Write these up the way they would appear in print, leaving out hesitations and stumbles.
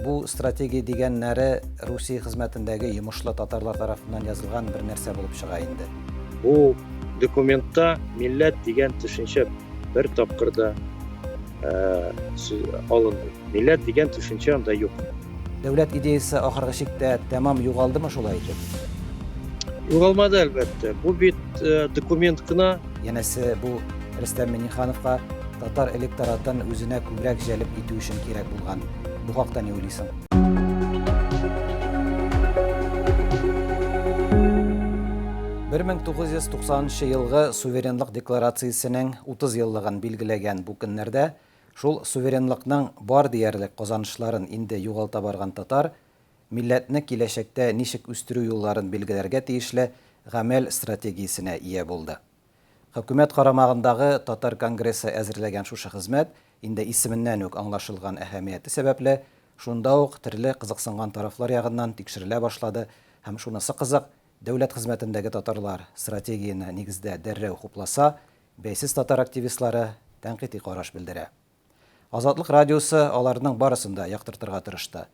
bu strategiya degеннәре Русия хезмәтендәге йомышлы татарлар тарафыннан язылган бер нәрсә булып чыга инде. Bu документта милләт дигән төшенчә бер тапкырда алынды. Милләт дигән төшенчә анда юк. Дәүләт идеясе ахыргы чиктә тәмам югалдымы шулай итеп? Югалмады әлбәттә. Бу бит документ кына. Янәсе бу Рөстәм Миңнехановка татар электоратын үзенә күбрәк җәлеп итү өчен кирәк булган. Бу хакта ни уйлыйсың? 1990 елгы суверенлык декларациясенең 30 еллыгын билгеләгән бу көннәрдә шул суверенлыкның бар диярлек казанышларын инде югалта барган татар милләтне киләчәктә ничек үстерү юлларын билгеләргә тиешле гамәл стратегиясенә ия булды. Хөкүмәт карамагындагы Татар конгрессы әзерләгән шушы хезмәт инде исеменнән үк аңлашылган әһәмияте сәбәпле шунда ук төрле кызыксынган тарафлар ягыннан тикшерелә башлады һәм шунысы кызык, дәүләт хезмәтендәге татарлар стратегияне нигездә дәррәү хупласа, бәйсез татар активистлары тәнкыйть караш белдерә. Азатлык радиосы аларның барысын да яктыртырга тырышты.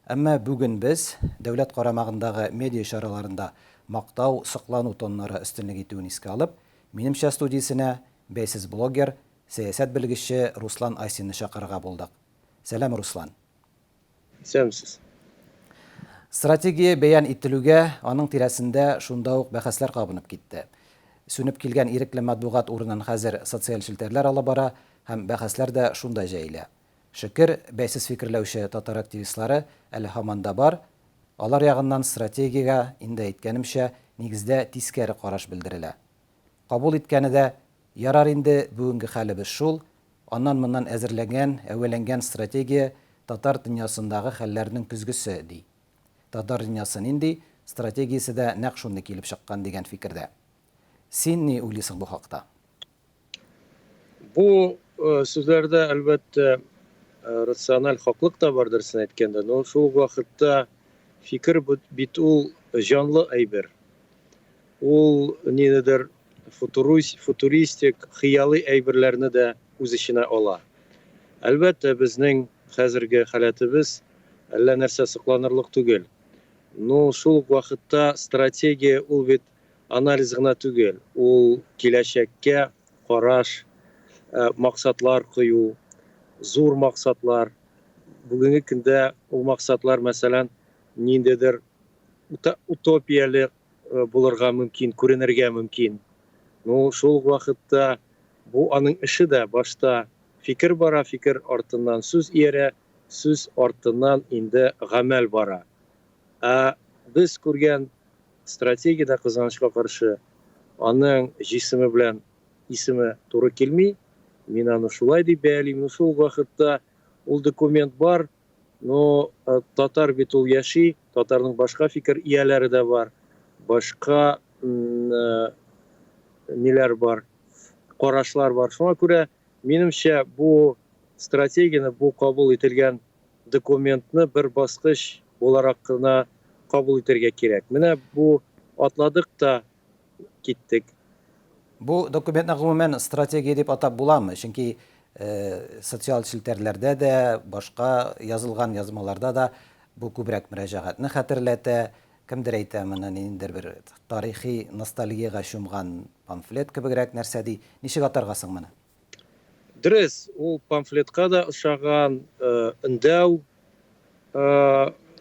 Әмма бүген без дәүләт карамагындагы медиа чараларында мактау, соклану тоннары өстенлек итүен искә алып, минемчә студиясенә бәйсез блогер, сәясәт белгече Руслан Айсинны чакырырга булдык. Сәлам, Руслан. Сәмсез. Стратегия бәян ителүгә аның тирәсендә шунда ук бәхәсләр кабынып китте. Сүнеп килгән ирекле матбугат урынын хәзер социаль челтәрләр ала бара һәм бәхәсләр дә шунда җәелә. Шөкер, бәйсез фикерләүче татар активистлары әле һаман да бар. Алар ягыннан стратегиягә инде әйткәнемчә нигездә тискәре караш белдерелә. Кабул иткәне дә ярар инде бүгенге хәлебез шул, аннан-моннан әзерләгән, әвәләнгән стратегия татар дөньясындагы хәлләрнең көзгесе ди. Татар дөньясы нинди, стратегиясе дә нәкъ шундый килеп чыккан дигән фикердә. Син ни уйлыйсың бу хакта? Бу сүзләрдә әлбәттә рациональ хаклык та бардыр син әйткәндә, но шул вакытта фикер бит ул җанлы әйбер. Ул нидер футуристик, хыялый әйберләрне дә үз эченә ала. Әлбәттә безнең хәзерге халәтебез әллә нәрсә сокланырлык түгел. Но шул вакытта стратегия ул бит анализ гына түгел. Ул киләчәккә караш, максатлар кую, зур максатлар. Бүгенге көндә ул максатлар, мәсәлән, ниндидер утопияле булырга мөмкин, күренергә мөмкин. Но шул вакытта бу аның эше дә башта фикер бара, фикер артыннан сүз иярә, сүз артыннан инде гамәл бара. Без күргән стратегиядә кызганычка каршы аның җисеме белән исеме туры килми. Мин аны шулай дип бәялим. Шул вакытта ул документ бар, но татар бит ул яши, татарның башка фикер ияләре дә бар, башка ниләр бар, карашлар бар. Шуңа күрә минемчә бу стратегияне, бу кабул ителгән документны бер баскыч буларак кына кабул итәргә кирәк. Менә бу атладык та киттек. Бу документны гомумән стратегия дип атап буламы? Чөнки социаль челтәрләрдә дә, башка язылган язмаларда да бу күбрәк мөрәҗәгатьне хәтерләтә. Кемдер әйтә, моны ниндидер бер тарихи ностальгиягә чумган памфлет кебегрәк нәрсә ди. Ничек атаргасың моны? Дөрес, ул памфлетка да ошаган, өндәү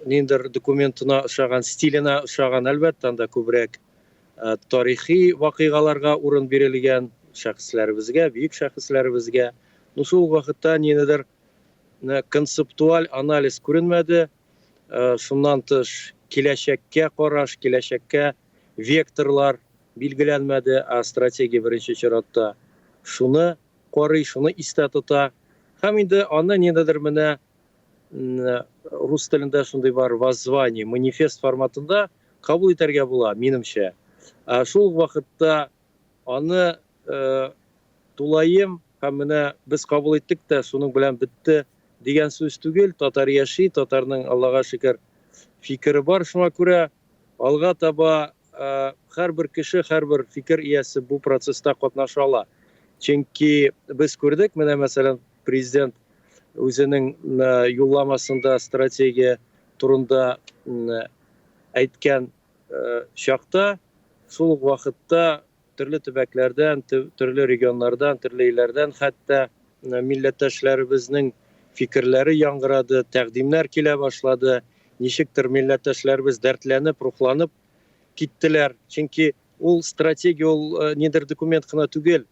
ниндидер документына ошаган, стиленә ошаган, әлбәттә анда күбрәк тарихи вакыйгаларга урын бирелгән шәхесләребезгә, бөек шәхесләребезгә. Ну шул вакытта ниндидер концептуаль анализ күренмәде. Шуннан тыш киләчәккә караш, киләчәккә векторлар билгеләнмәде, стратегия беренче чиратта шуны карый, шуны истә тота. Һәм инде аны ниндидер менә рус телендә шундый бар воззвание, манифест форматында кабул итәргә була, минемчә. Шул вакытта аны тулаем һәм менә без кабул иттек тә, шуның белән бетте дигән сүз түгел. Татар яши, татарның Аллага шөкер фикере бар. Шуңа күрә алга таба һәрбер кеше, һәрбер фикер иясе бу процесста катнаша ала. Чөнки без күрдек, менә мәсәлән, президент үзенең юлламасында стратегия турында әйткән чакта, шул ук вакытта төрле төбәкләрдән, төрле регионнардан, төрле илләрдән хәтта милләттәшләребезнең фикерләре яңгырады, тәкъдимнәр килә башлады. Ничектер милләттәшләребез дәртләнеп, рухланып киттеләр. Чөнки ул стратегия, ул нидер документ кына түгел,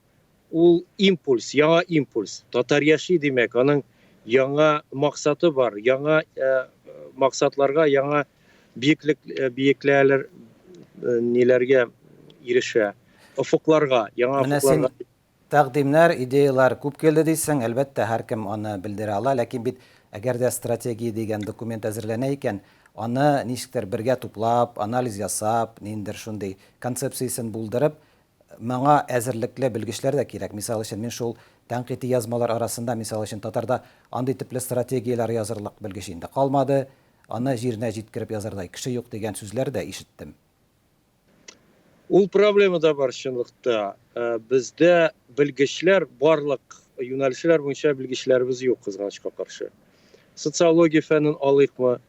ул импульс, яңа импульс. Татар яши димәк, аның яңа максаты бар, яңа максатларга, яңа биекләләр ниләргә ирешә, офыкларга, яңа Менә син офыкларга. тәкъдимнәр, идеялар күп келде дисең, әлбәттә һәркем аны белдерә ала, ләкин бит әгәр дә стратегия дигән документ әзерләнә икән, аны ничектер бергә туплап, анализ ясап, ниндер шундый концепциясын булдырып, моңа әзерлекле белгечләр дә кирәк. Мисал өчен, мин шул тәнкыйть язмалар арасында, мисал өчен, Татарда андый төпле стратегиялар язырлык белгеч инде калмады, аны җиренә җиткереп язардай кеше юк дигән сүзләр дә ишеттем. Ул проблема да бар чынлыкта. Бездә белгечләр, барлык юнәлешләр буенча белгечләребез юк, кызганычка каршы. Социология фәнен алыйкмы,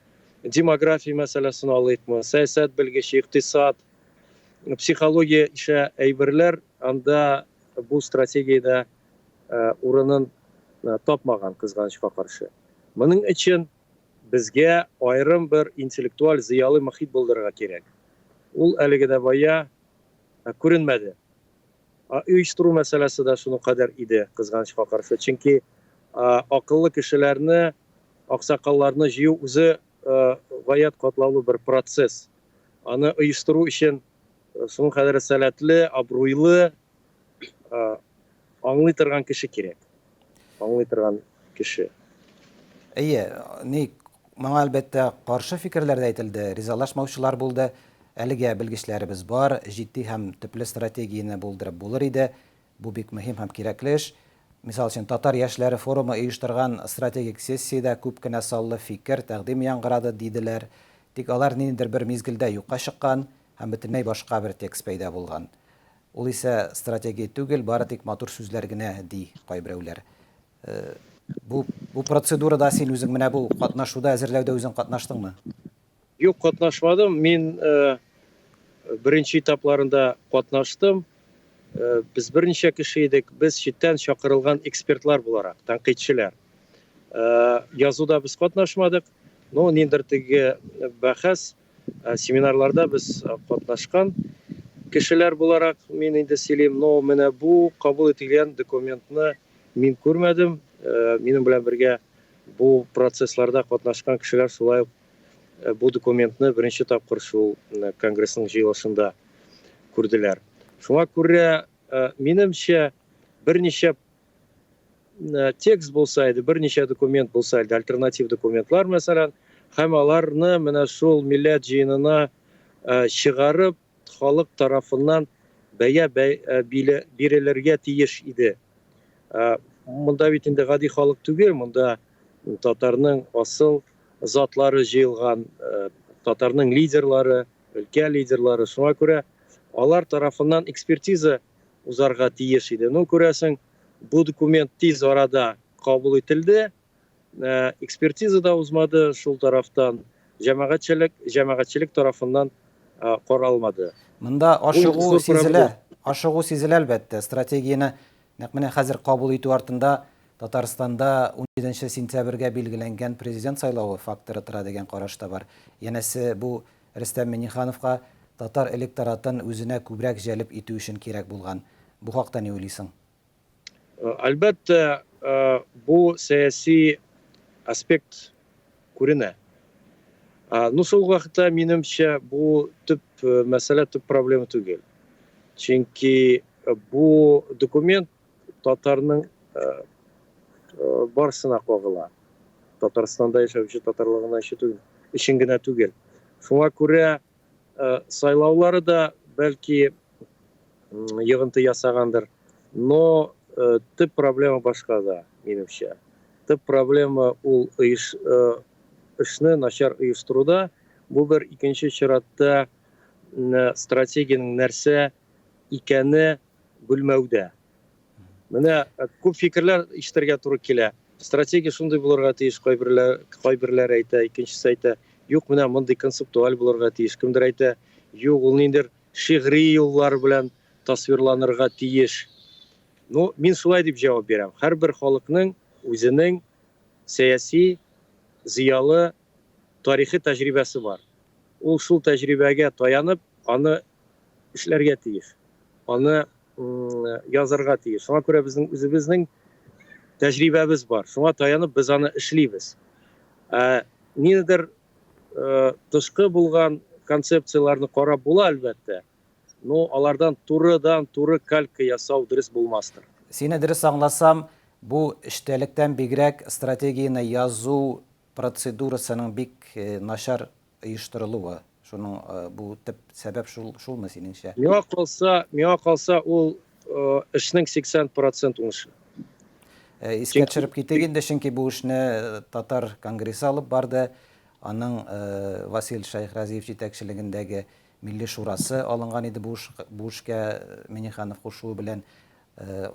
демография мәсьәләсен алыйкмы, сәясәт белгече, икътисад, психология ише әйберләр анда бу стратегиядә урынын тапмаган, кызганычка каршы. Моның өчен безгә аерым бер интеллектуаль, зыялы мөхит булдырырга кирәк. Ул әлегә дә бая күренмәде. Оештыру мәсьәләсе дә шуның кадәр иде, кызганычка каршы. Чөнки акыллы кешеләрне, аксакалларны җыю үзе гаять катлаулы бер процесс. Аны оештыру өчен шуның кадәр сәләтле, абруйлы, аңлый торган кеше кирәк. Аңлый торган кеше. Моңа әлбәттә каршы фикерләр дә әйтелде, ризалашмаучылар булды. Әлегә белгечләребез бар, җитди һәм төпле стратегияны булдырып булыр иде. Бу бик мөһим һәм кирәкле эш. Мисал өчен, Татар яшьләре форумы оештырган стратегик сессиядә күп кенә саллы фикер, тәкъдим яңгырады диделәр. Тик алар ниндидер бер мизгелдә юкка чыккан һәм бөтенләй башка бер текст пәйда булган. Ул исә стратегия түгел, бары тик матур сүзләр генә ди кайберәүләр. Бу процедурада син үзең менә бу катнашуда, әзерләүдә үзең катнаштыңмы? Юк, катнашмадым. Мин беренче этапларында катнаштым. Без берничә кеше идек. Без читтән чакырылган экспертлар буларак, тәнкыйтьчеләр. Язуда без катнашмадык. Но ниндер теге бәхәс, семинарларда без катнашкан кешеләр буларак мин инде сөйлим. Но менә бу кабул ителгән документны мин күрмәдем. Минем белән бергә бу процессларда катнашкан кешеләр шулай бу документны беренче тапкыр шул конгрессның җыелышында күрделәр. Шуңа күрә минемчә берничә текст булса иде, берничә документ булса иде, альтернатив документлар мәсәлән, һәм аларны менә шул милләт җыенына чыгарып, халык тарафыннан бәя бирелергә тиеш иде. Монда бит инде гади халык түгел, монда татарның асыл затлары җыелган, татарның лидерлары, өлкә лидерлары. Шуңа күрә алар тарафыннан экспертиза узарга тиеш иде. Ну, күрәсең, бу документ тиз арада кабул ителде. Экспертиза да узмады шул тарафтан, җәмәгатьчелек тарафыннан каралмады. Монда ашыгу сизелә әлбәттә. Стратегияны нәкъ менә хәзер кабул итү артында Татарстанда 17 сентябрьгә билгеләнгән президент сайлауы факторы тора дигән караш та бар. Янәсе, бу Рөстәм Миңнехановка татар электоратын үзенә күбрәк җәлеп итү өчен кирәк булган. Бу хакта ни уйлыйсың? Әлбәттә, бу сәяси аспект күренә. Ну, шул вакытта минемчә бу төп мәсьәлә, төп проблема түгел. Чөнки бу документ татарның барсына кагыла. Татарстанда яшәүче татарлыгына өчен генә түгел. Шуңа күрә сайлаулары да бәлки йогынты ясагандыр. Но төп проблема башкада, минемчә. Төп проблема ул эшне начар оештыруда. Бу бер икенче чиратта стратегияның нәрсә икәне белмәүдә. Менә күп фикерләр ишетергә туры килә. стратегия шундай булырга тиеш, кайберләр әйтә, икенчесе әйтә, юк, менә мондый концептуаль булырга тиеш. Кемдер әйтә, юк, ул ниндер шигъри юллар белән тасвирланырга тиеш. Ну, мин шулай дип җавап бирәм. Һәрбер халыкның үзенең сәяси, зыялы, тарихи тәҗрибәсе бар. Ул шул тәҗрибәгә таянып, аны эшләргә тиеш. Аны язарга тиеш. Шуңа күрә безнең үзебезнең тәҗрибәбез бар. Шуңа таянып без аны эшлибез. Ниндидер тышкы булган концепцияларны карап була, әлбәттә. Но алардан туры калька ясау дөрес булмастыр. Сине дөрес аңласам, бу эштәлектән бигрәк стратегияны язу процедурасының бик начар оештырылуы. Шуның бу төп сәбәп шулмы синеңчә? Миңа калса ул эшнең 80% уңышы. Искә төшереп китик инде, чөнки бу эшне татар конгрессы алып барды. Аның Васил Шайхразиев җитәкчелегендәге Милли шурасы алынган иде бу эшкә Миңнеханов кушуы белән.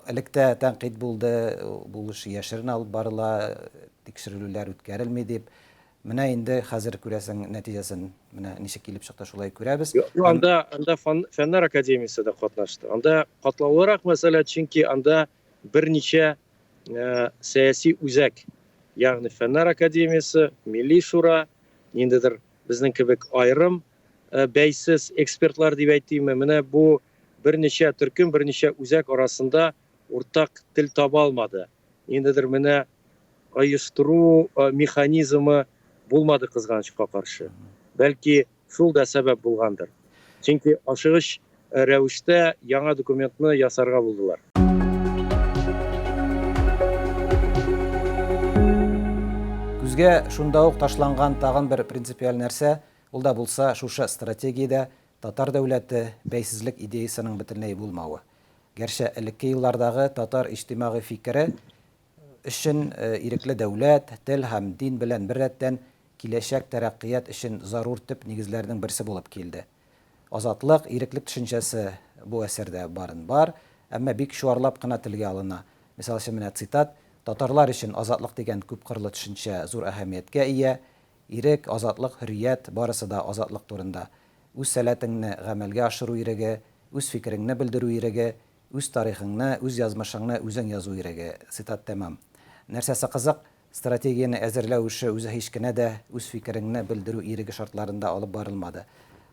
Электә тәнкыйть булды, бу эш яшерен алып барыла, тикшерүләр үткәрелми дип. Менә инде хәзер күрәсең нәтиҗәсен, менә ничек килеп чыкты, шулай күрәбез. Анда Фәннәр академиясе дә катнашты. Анда катлаулырак мәсьәлә, чөнки анда берничә сәяси үзәк, ягъни Фәннәр академиясе, Милли шура, ниндидер безнең кебек айрым бәйсез экспертлар дип әйтимме, менә бу берничә төркем, берничә үзәк арасында уртак тел таба алмады. Ниндидер менә оештыру механизмы булмады, кызганычка каршы. Бәлки шул да сәбәп булгандыр. Чөнки ашыгыч рәвештә яңа документны ясарга булдылар. Күзгә шунда ук ташланган тагын бер принципиаль нәрсә, ул да булса шушы стратегиядә татар дәүләте бәйсезлек идеясының бөтенләй булмавы. Гәрчә элекке еллардагы татар иҗтимагый фикере өчен ирекле дәүләт, тел һәм дин белән беррәттән киләчәк тәрәккыят өчен зарур төп нигезләрнең берсе булып килде. Азатлык, иреклек төшенчәсе бу әсәрдә бар, әмма бик шуарлап кына телгә алына. Мисал өчен менә цитат: "Татарлар өчен азатлык дигән күп кырлы төшенчә зур әһәмияткә ия. Ирек, азатлык, хөррият барысы да азатлык турында. Үз сәләтеңне гамәлгә ашыру иреге, үз фикереңне белдерү иреге, үз тарихыңны, үз язмышыңны үзең язу иреге." Цитат тәмам. Нәрсәсе кызык, стратегияны әзерләү эше үзе һич кенә дә үз фикереңне белдерү иреге шартларында алып барылмады.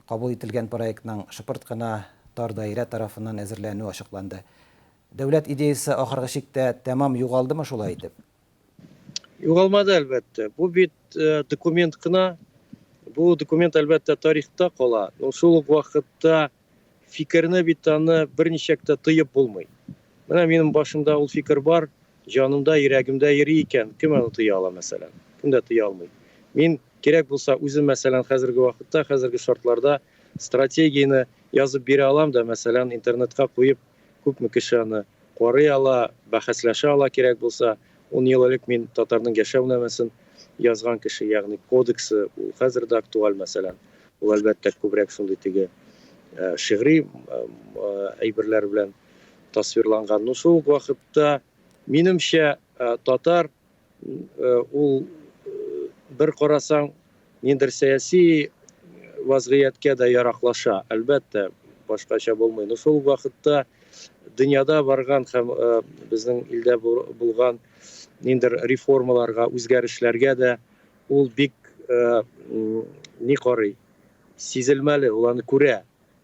Кабул ителгән проектның шыпырт кына тар даирә тарафыннан әзерләнүе ачыкланды. Дәүләт идеясы ахыргы чиктә тәмам югалдымы шулай итеп? Югалмады, әлбәттә. Бу бит документ кына. Бу документ әлбәттә тарихта кала. Шул ук вакытта фикерне бит аны берничәктә тыеп булмый. Менә минем башымда ул фикер бар, җанымда, йөрәгемдә йөри икән. Кем аны тыя ала, мәсәлән? Кем дә тыя алмый. Мин кирәк булса үзем, мәсәлән, хәзерге вакытта, хәзерге шартларда стратегияны язып бирә алам да, мәсәлән, интернетка куеп, күпме кеше аны карый ала, бәхәсләшә ала кирәк булса. 10 ел элек мин татарның яшәү нәмәсен язган кеше, ягъни кодексы, ул хәзер дә актуаль, мәсәлән. Ул әлбәттә күбрәк шундый теге шигъри әйберләр белән тасвирланган. Ну, шул вакытта минемчә татар ул бер карасаң ниндер сәяси вазгыятькә дә яраклаша. Әлбәттә, башкача булмый. Ну, шул вакытта дөньяда барган һәм безнең илдә булган ниндер реформаларга, үзгәрешләргә дә ул бик ни карый, сизелмәле, ул аны күрә.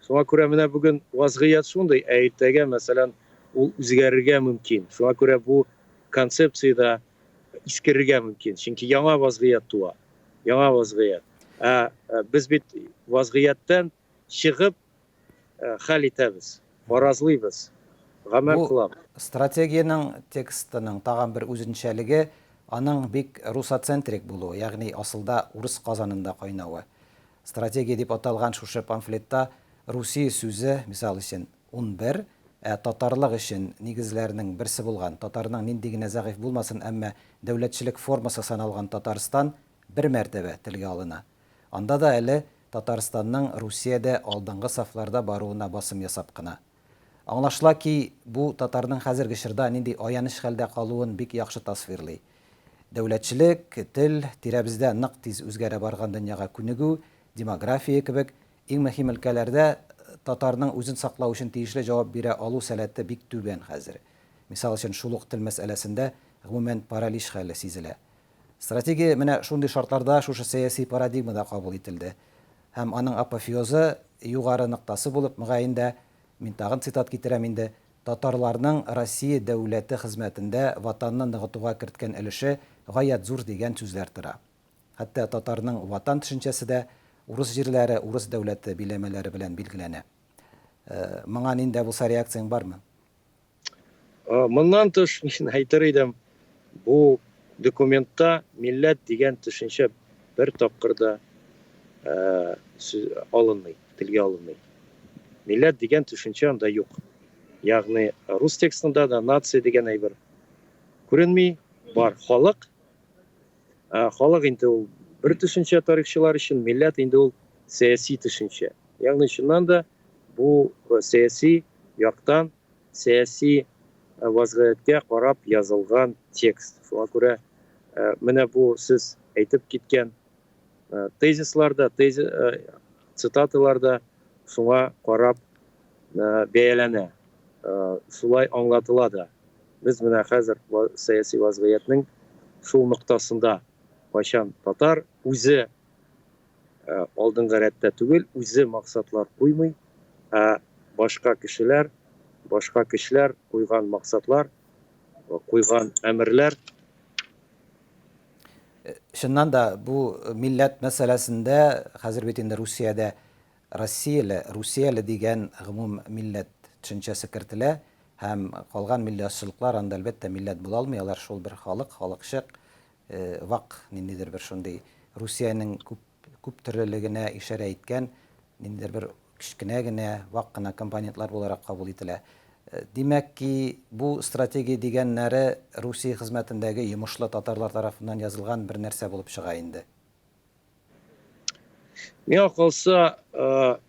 Шуңа күрә менә бүген вазгыят шундый, әйтәгә, мәсәлән, ул үзгәрергә мөмкин. Шуңа күрә бу концепцияда искерергә мөмкин. Чөнки яңа вазгыят туа. Яңа вазгыят. Без бит вазгыяттан чыгып хәл итәбез, маразлыйбыз, гамәл кылабыз. Стратегияның текстының тагын бер үзенчәлеге аның бик русоцентрик булуы, ягъни асылда урыс казанында кайнавы. Стратегия дип аталган шушы памфлетта Русия сүзе, мисал өчен 11, татарлык өчен нигезләрнең берсе булган, татарның нинди генә зәгыйф булмасын, әмма дәүләтчелек формасы саналган Татарстан бер мәртәбә телгә алына. Анда да әле Татарстанның Русиядә алдынгы сафларда баруына басым ясап кына. Аңлашыла ки, бу татарның хәзерге чорда нинди аяныч хәлдә калуын бик яхшы тасвирлый. Дәүләтчелек, тел, тирәбездә нык тиз үзгәрә барган дөньяга күнегү, демография кебек иң мөһим өлкәләрдә татарның үзен саклау өчен тиешле җавап бирә алу сәләте бик түбән хәзер. Мисал өчен шул ук тел мәсьәләсендә гомумән паралич хәле сизелә. Стратегия менә шундый шартларда шушы сәяси парадигмада кабул ителде. Һәм аның апофеозы югары ноктасы булып, мөгаен дә, мин тагын цитат китерәм инде, татарларның Россия дәүләте хезмәтендә ватанны ныгытуга керткән өлеше гаять зур дигән сүзләр тора. Хәтта татарның ватан төшенчәсе дә урыс җирләре, урыс дәүләте биләмәләре белән билгеләнә. Моңа нинди булса реакцияң бармы? Моннан тыш мин әйтер идем, бу документта милләт дигән төшенчә бер тапкыр да алынмый, телгә алынмый. Милләт дигән төшенчә анда юк. Ягъни рус текстында да нация дигән әйбер күренми, бар халык. Халык инде ул бер төшенчә тарихчылар өчен, милләт инде ул сәяси төшенчә. Ягъни чыннан да бу сәяси яктан, сәяси вазгыятькә карап язылган текст. Шуңа күрә менә бу сез әйтеп киткән тезисларда, цитаталарда шуңа карап бәяләнә. Шулай аңлатыла да. Без менә хәзер сәяси вазгыятның шул ноктасында кайчан татар үзе алдынгы рәттә түгел, үзе максатлар куймый, башка кешеләр куйган максатлар, куйган әмерләр. Шуннан да бу милләт мәсьәләсендә хәзер бит инде Русиядә Русияле дигән гомум милләт төшенчәсе кертелә һәм калган милләтчылыклар анда әлбәттә милләт була алмый, алар шул бер халыкчык, вак ниндидер бер шундый Русиянең күп төрлелегенә ишарә иткән ниндидер бер кичкенә генә вак кына компонентлар буларак кабул ителә. Димәк ки, бу стратегия дигәннәре Русия хезмәтендәге йомышлы татарлар тарафыннан язылган бер нәрсә булып чыга инде. Миңа калса,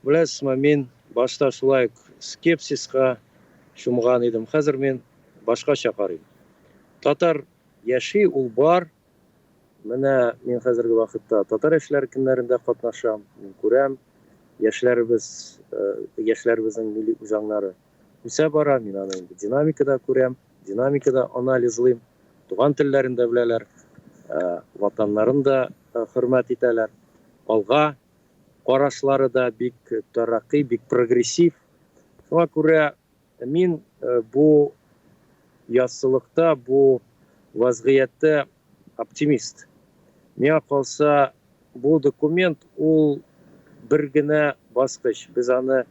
беләсезме, мин башта шулай скепсиска чумган идем. Хәзер мин башкача карыйм. Татар яши, ул бар. Менә мин хәзерге вакытта татар эшләре көннәрендә катнашам, мин күрәм, яшьләребезнең милли үзаңнары үсә бара, мин аны динамикада күрәм, динамикада анализлыйм, туган телләрен дә беләләр, ватаннарын да хөрмәт итәләр, алга карашлары да бик таракый, бик прогрессив. Шуңа күрә мин бу яссылыкта, бу вазгыятьтә оптимист. Миңа калса, бу документ ул бер генә баскыч. Без аны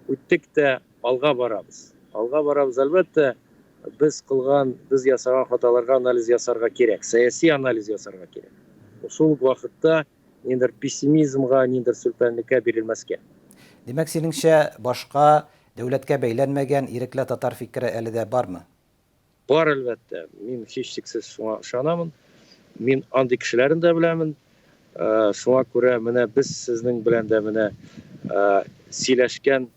үттек тә алга барабыз. Алга барабыз, әлбәттә, без ясаган хаталарга анализ ясарга кирәк, сәяси анализ ясарга кирәк. Шул вакытта ниндидер пессимизмга, ниндидер сүлпәнлеккә бирелмәскә. Димәк, синеңчә, башка дәүләткә бәйләнмәгән ирекле татар фикере әле дә бармы? Бар, әлбәттә. Мин һичшиксез шуңа ышанамын. Мин андый кешеләрне дә беләмен. Шуңа күрә менә без сезнең белән дә менә сөйләшкән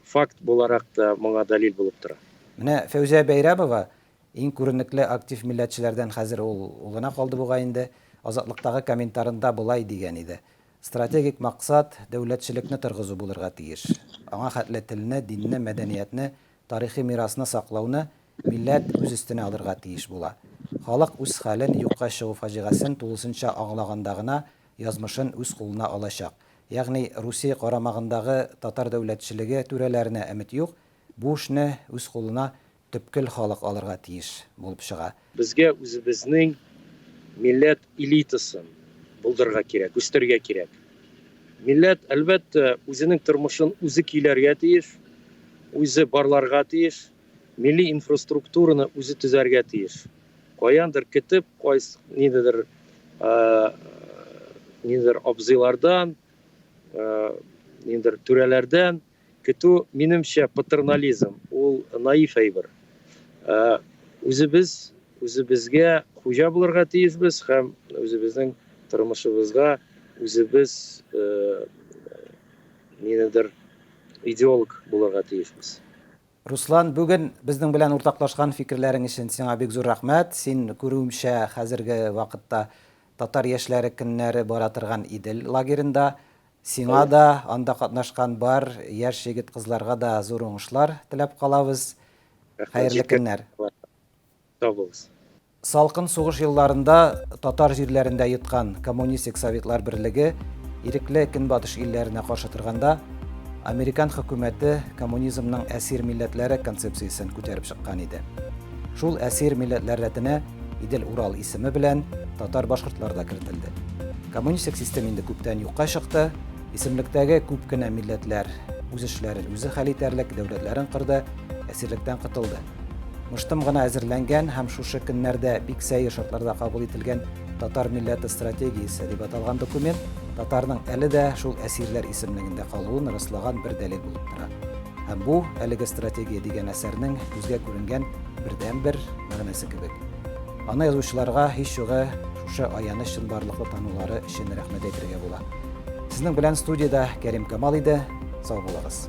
факт буларак та моңа дәлил булып тора. Менә Фәүзия Бәйрәмова иң күренекле актив милләтчеләрдән хәзер ул гына калды буга инде. Азатлыктагы комментарында булай дигән иде. Стратегик максат дәүләтчелекне торгызу булырга тиеш. Аңа хәтле телне, динне, мәдәниятне, тарихи мирасны саклауны милләт үз өстенә алырга тиеш була. Халык үз хәлен, юкка чыгу фаҗигасын тулысынча аңлаганда гына язмышын үз кулына алачак. Ягъни Русия карамагындагы татар дәүләтчелеге түрәләренә өмет юк, бу эшне үз кулына төпкел халык алырга тиеш булып чыга. Безгә үзебезнең милләт элитасын булдырга кирәк, үстергә кирәк. Милләт, әлбәттә, үзенең тормышын үзе киләргә тиеш, үзе барларга тиеш, милли инфраструктураны үзе төзәргә тиеш. Каяндыр китеп, ниндидер абзыйлардан, ниндидер түрәләрдән көтү, минемчә, патернализм, ул наив әйбер. Үзебезгә хуҗа булырга тиешбез һәм үзебезнең тормышыбызга үзебез ниндидер идеолог булырга тиешбез. Руслан, бүген безнең белән уртаклашкан фикерләрең өчен сиңа бик зур рәхмәт. Син күрүемчә хәзерге вакытта татар яшьләре көннәре бара торган Идел лагерында. Сиңа да, анда катнашкан бар яшь егет кызларга да зур уңышлар теләп калабыз. Хәерле көннәр. Сау булыгыз. Салкын сугыш елларында татар җирләрендә йоткан Коммунистик Советлар Берлеге ирекле көнбатыш илләренә каршы торганда Американ хөкүмәте коммунизмның әсир милләтләре концепциясен күтәреп чыккан иде. Шул әсир милләтләр рәтенә Идел Урал исеме белән татар башкортлар да кертелде. Коммунистик система инде күптән юкка чыкты. Исемлектәге күп кенә милләтләр үз эшләрен үзе хәл итәрлек дәүләтләрен кырды, әсирлектән котылды. Мыштым гына әзерләнгән һәм шушы көннәрдә бик сәер шартларда кабул ителгән татар милләте стратегиясе дип аталган документ татарның әле дә шул әсирләр исемлегендә калуын раслаган бер дәлил булып тора. Һәм бу әлеге стратегия дигән әсәрнең күзгә күренгән бердән-бер мәгънәсе кебек. Аны язучыларга һич югы шушы аяныч чынбарлыклы танулары өчен рәхмәт әйтергә була. Сезнең белән студиядә Кәрим Камал иде. Сау булыгыз.